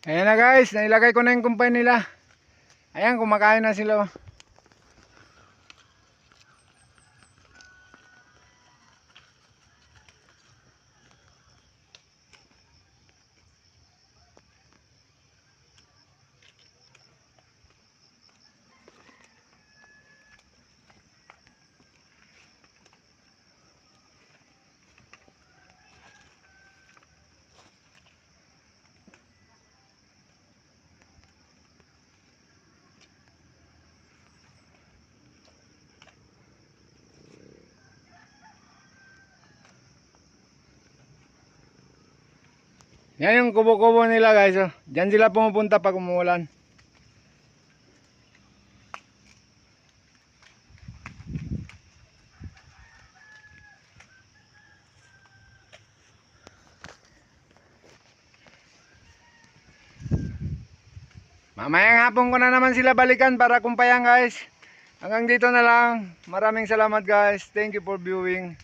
Ayan na guys, nailagay ko na yung kumpay nila. Ayan, kumakain na sila. Yan yung kubo-kubo nila guys. Oh. Diyan sila pumupunta pag umuulan. Mamayang hapon ko na naman sila balikan para kumpayan guys. Hanggang dito na lang. Maraming salamat guys. Thank you for viewing.